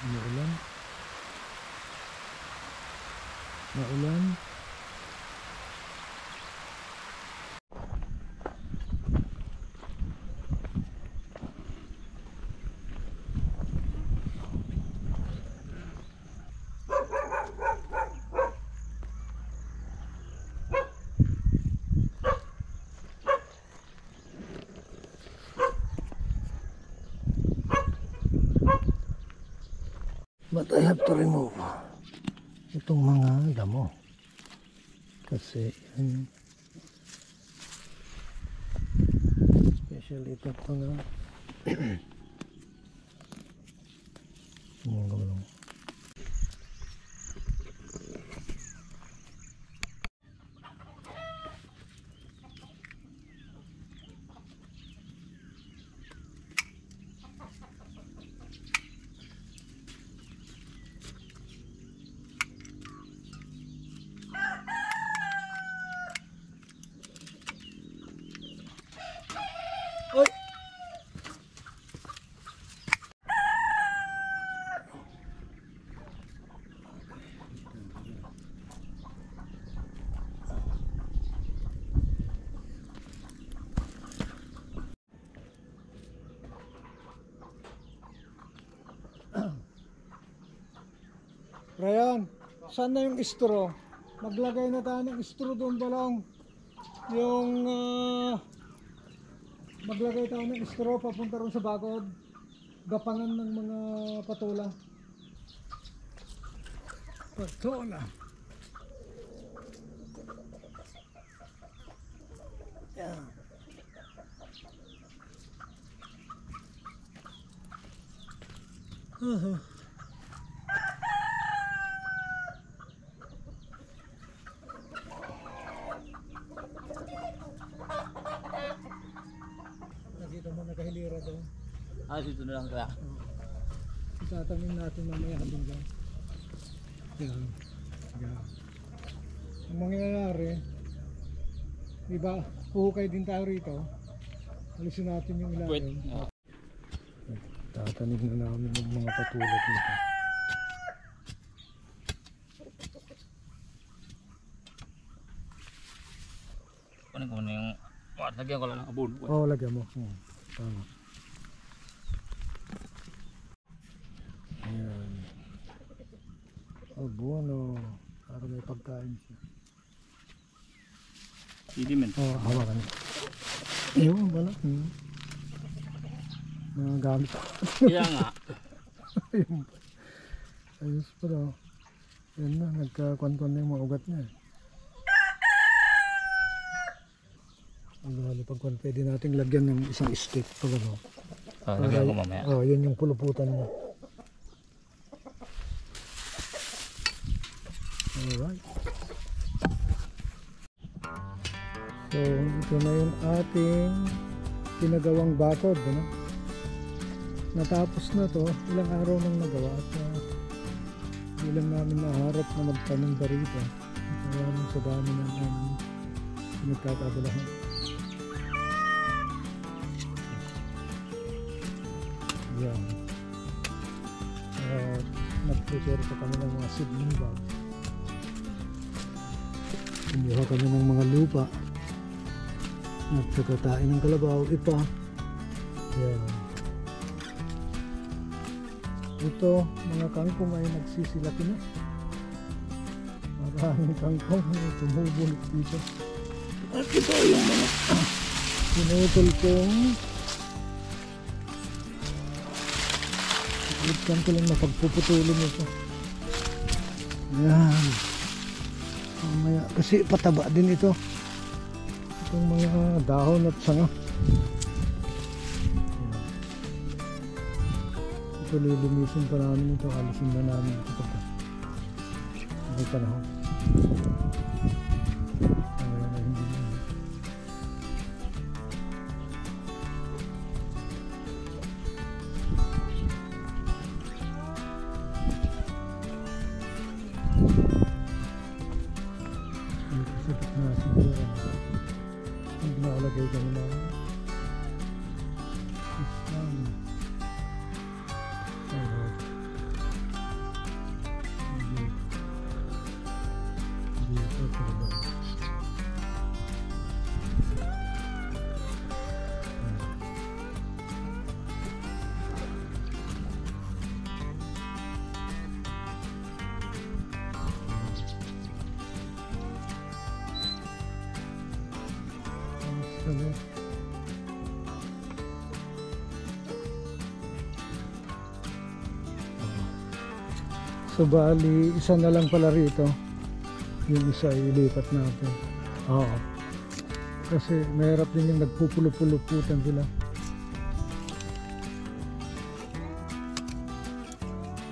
Umuulan. Maulan. But I have to remove itong mga damo kasi especially itong mga mga gulong. Oy! Ryan, saan na yung straw? Maglagay na tayo ng straw doon balong. Yung maglagay tayo ng straw papunta ron sa bakod. Gapangan ng mga patola. Patola. Yan. Nakita mo nakahilira daw. Dito na lang kaya. Itatanim natin mamaya habang dyan. Yan. Yan. Ang mangyayari, diba, puhukay din tayo rito. Alisin natin yung ilalim. Tatanim na namin yung mga patulad nito. Kunin ko na yung... Lagyan ko lang ng abon. Oo, lagyan mo. Tama. Ayan. Abono. Para may pagkain siya. Hindi men. Oo, hawakan. Ayun, wala. Mga gamit. Kaya nga. Ayun. Ayos pa daw. Yan na, nagkakwantuan na yung mga ugat niya. Pagkwan, pwede natin lagyan ng isang stick pag ano. Lagyan ko mamaya. Yun yung puluputan niya. Alright. So, ito na yung ating pinagawang bakod. Ano? Natapos na to. Ilang araw nang nagawa. At hindi lang namin naharap na magtanim ba rito. Kaya nung sa dami ng pinagkakabalahan. Yan. Nag-prepare pa kami ng mga seedling bag. Kumuha kami ng mga lupa. Nagkakatain ng kalabaw, ipa. Yan. Ito, mga kangkong ay nagsisilaki na. Maraming kangkong tumubulot dito. At ito yung mga pinutol kong ikan ko lang napagpuputulin ito. Yan. Mamaya, kasi pataba din ito. Itong mga dahon at sanga. Ito lilinisin pa namin ito. Alisin na namin ito pagka may panahon. Mamaya na hindi na. Sa gitna siguro ang nalagay kami na isang So bali, isa na lang pala rito. Yung isa ilipat natin. Oo. Kasi mahirap din yung nagpupulo-puluputan sila.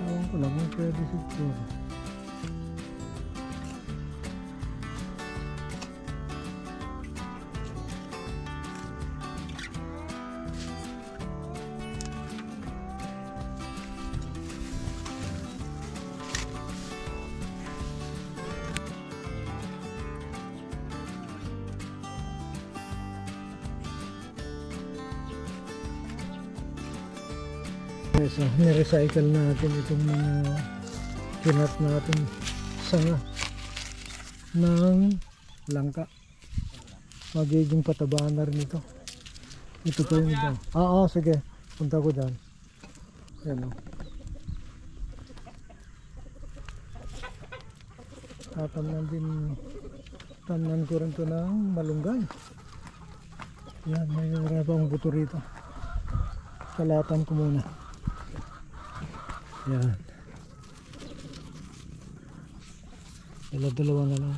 Ewan ko lang kung pwede siguro. So, nirecycle natin itong mga kinat natin sanga ng langka. Magiging pataba na rin ito. Ito po yung iba. Sige. Punta ko dyan. Yan o. Tamnan ko rin ito ng malunggay. Yan, may wala pa akong buto rito. Kalatan ko muna. Yan. Dalawa na lang.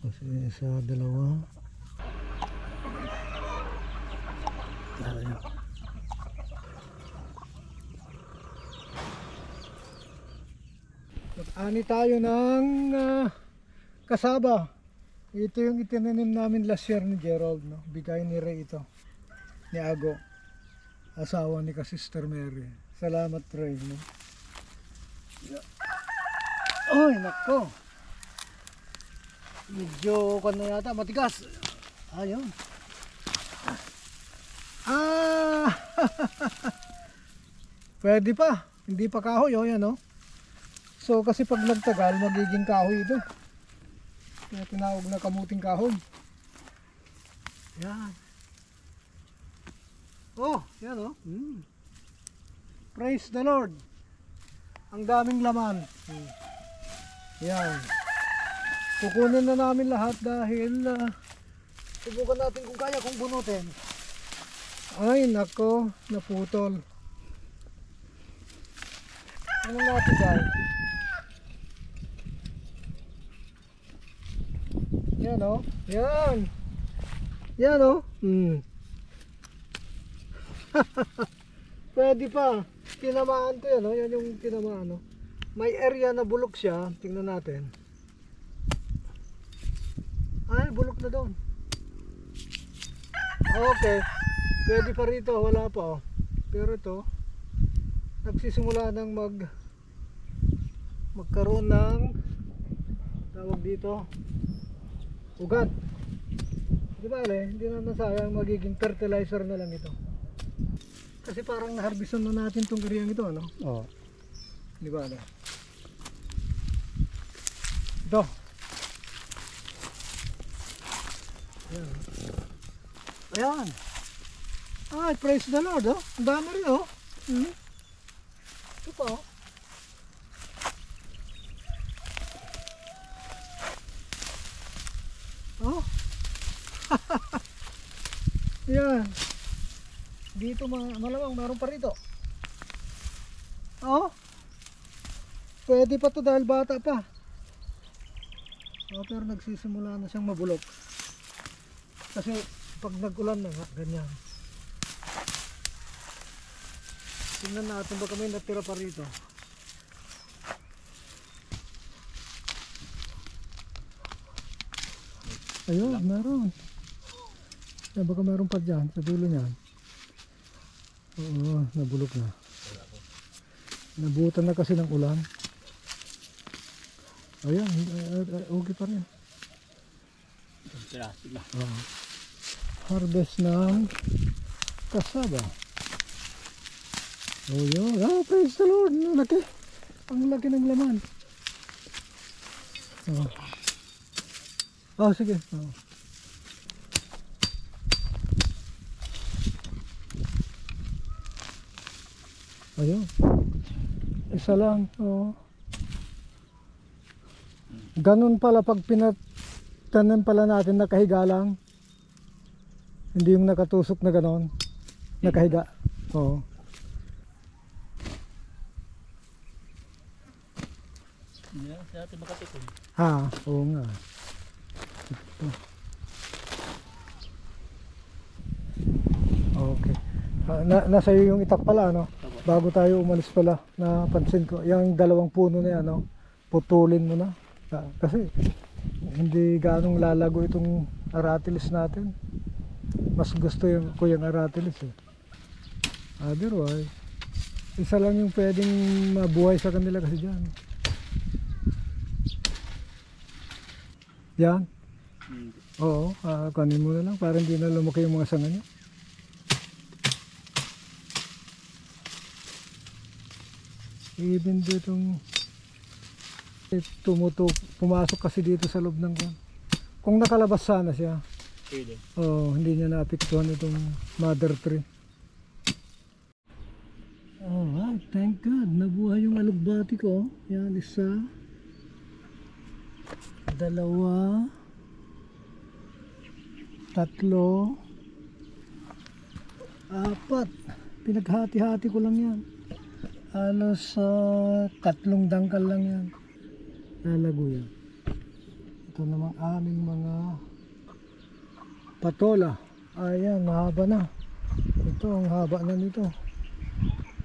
Kasi isa, dalawa. Ayan. Mag-ani tayo ng kasaba. Ito yung itinanim namin last year ni Gerald, no? Bigay ni Ray ito. Ni Ago. Asawa ni ka-Sister Mary. Salamat Ray, no? Ay, nako. Medyo na yata, matigas. Ayun. Pwede pa. Hindi pa kahoy, yan, no? So, kasi pag nagtagal, magiging kahoy ito. Kaya tinawag na kamuting kahoy. Yan. Oh, yan oh. Praise the Lord. Ang daming laman. Yan. Kukunin na namin lahat dahil subukan natin kung kaya kong bunutin. Ay, nako, naputol. Ano natin dahil? Yan oh. Yan. Yan oh. Pwede pa. Tinamaan to yan oh. Yan yung tinamaan oh. May area na bulok siya. Tingnan natin. Ay, bulok na doon. Okay. Pwede pa rito. Wala pa oh. Pero ito nagsisimula ng magkaroon ng tawag dito ugat. Di ba hindi na nasayang, magiging fertilizer na lang ito. Kasi parang naharbisan na natin itong kariyang ito, ano? Oo. Di ba Ito. Ayan. Ayan. Ay, praise the Lord, oh. Ang dami rin, oh. Ito pa, oh. Oh. Yan. Dito malamang meron pa rito. Oh. Pwede pa to dahil bata pa. Oh, pero nagsisimula na siyang mabulok. Kasi pag nag-ulan na nga, ganyan. Tingnan natin baka may natira pa rito. Ayun, meron. Baka meron pa dyan, sa dulo niyan. Oo, nabulok na. Nabutan na kasi ng ulan. Ayun, okay pa rin. Harvest ng kasaba. Oh, yun. Oh, praise the Lord. Ang laki. Ang laki ng laman. Oh, sige. Oh. Ayun. Isa lang. Oh. Ganun pala pag pinatanim pala natin nakahiga lang. Hindi yung nakatusok na ganon. Nakahiga. Oo. Sa ating makatikom. Ha, oo nga. Ito. Okay. Nasa iyo yung itak pala, no? Bago tayo umalis pala, napansin ko, yung dalawang puno na yan, no? Putulin mo na. Kasi hindi ganong lalago itong aratilis natin. Mas gusto ko yung aratilis eh. Otherwise, isa lang yung pwedeng mabuhay sa kanila kasi dyan. Yan? Oo, kanin mo na lang para hindi na lumaki yung mga sanga niya. Even ditong pumasok kasi dito sa loob ng kwan. Kung nakalabas sana siya, hindi niya naapektuhan itong mother tree. Alright, thank God, nabuhay yung alugbati ko. Yan, isa, dalawa, tatlo, apat. Pinaghati-hati ko lang yan. Halos 3 dangkal lang yan. Lalago yan. Ito namang aming mga patola. Ayan, mahaba na. Ito, ang haba na nito.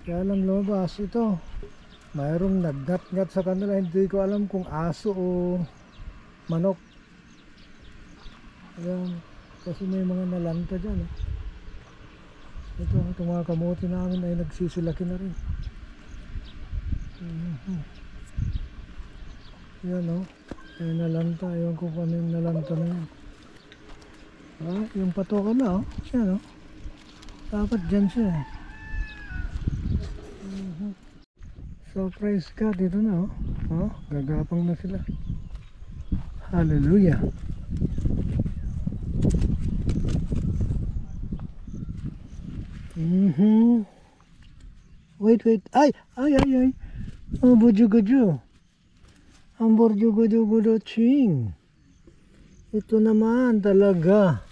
Kaya lang lumabas ito. Mayroong naggat-ngat sa kanila. Hindi ko alam kung aso o manok. Ayan, kasi may mga nalanta dyan. Ito, itong mga kamote namin ay nagsisilaki na rin. Yan o, ay nalanta. Ewan ko kung ano yung nalanta na yan. Yung patoka na o. Yan o. Dapat dyan siya eh. Surprise ka dito na o. Gagapang na sila. Hallelujah. Wait. Ay. Ang bujo-gujo. Ang bujo-gujo ching. Ito naman talaga.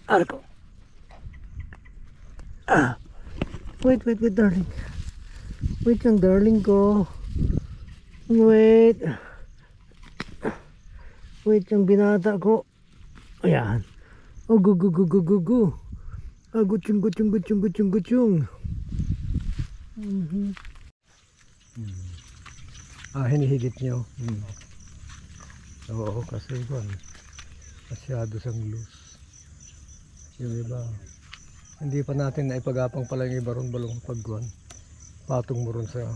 Arko. Wait, darling. Wait lang, darling ko. Wait yung binata ko. Ayan. Oh, gu. Gutsung. Hinihigit niyo. Oo, kasi yun. Masyado sang loose. Yung iba. Hindi pa natin naipagapang pala yung iba ron balong pagguan. Patong mo ron sa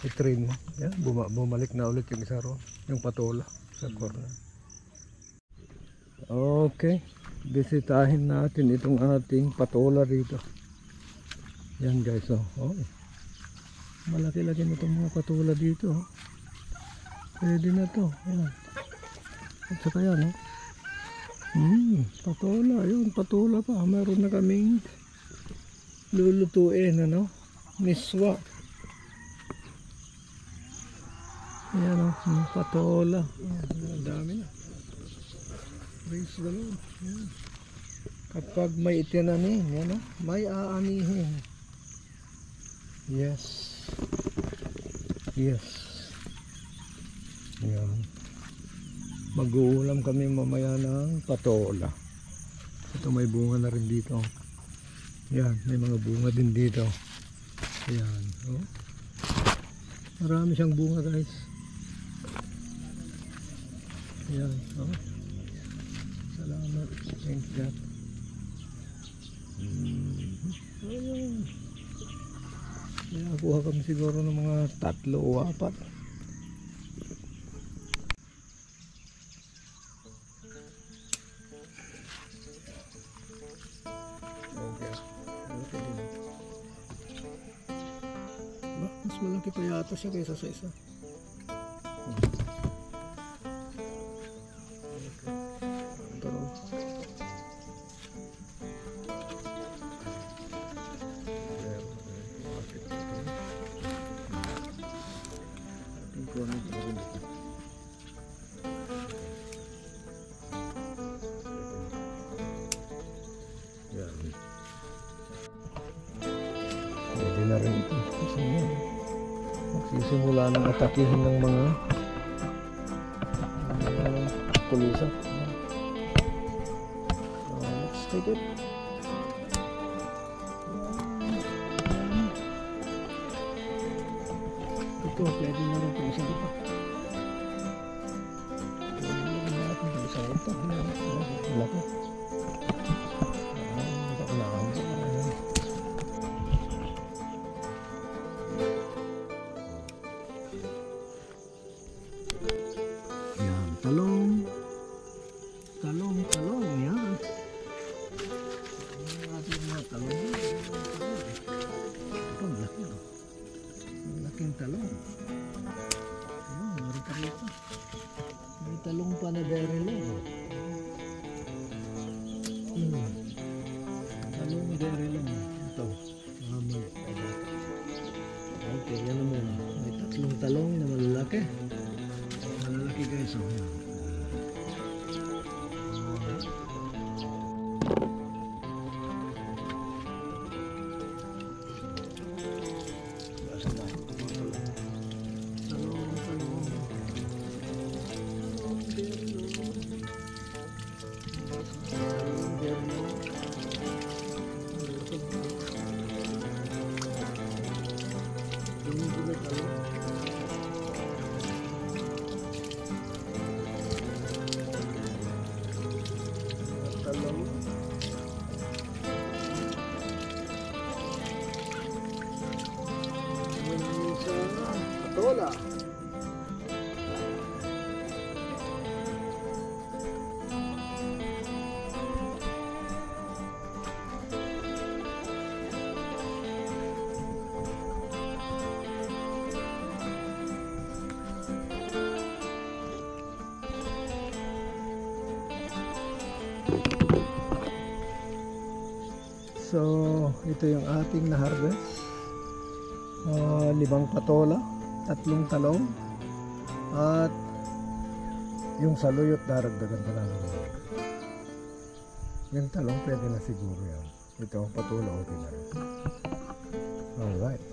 i-train mo. Yan, bumalik na ulit yung isa ron. Yung patola sa corner. Okay. Bisitahin natin itong ating patola rito. Yan guys, oh. Malaki-laki na itong mga patola dito. Pwede na to. Yan. At saka yan, patola. Yun, patola pa. Meron na kaming lulutuin, miswa. Yan, patola. Yan, dami na. Praise the Lord. Yan. Kapag may itinanim, may aanihin. Yes. Yan. Mag-uulam kami mamaya ng patola. Ito may bunga na rin dito. Yan, may mga bunga din dito. Yan. Marami siyang bunga guys. Yan. Salamat. Thank God. Ayan. Kuha kami siguro ng mga 3 o 4. Okay. Mas malaki pa yata siya kaysa sa isa. nagsisimula ng atakihin ng mga pulisan. Let's take it. Ito, pwede na rin pulisan dito. Pwede na rin natin pulisan ito. Wala po. Yan, talong. Talong, yan. Ating mga talong. Ito, laki. Laking talong. Ayan, meron pa rito. May talong pa na berry lang. Talong berry lang. Ito. Okay, yan naman. May tatlong talong na malalaki. Malalaki guys. Oh, yan. Patola. So, ito yung ating na-harvest. 5 patola, 3 talong, at yung saluyot daragdagan pa lang. Yung talong pwede na siguro yan. Ito, patola okay na rin. Alright.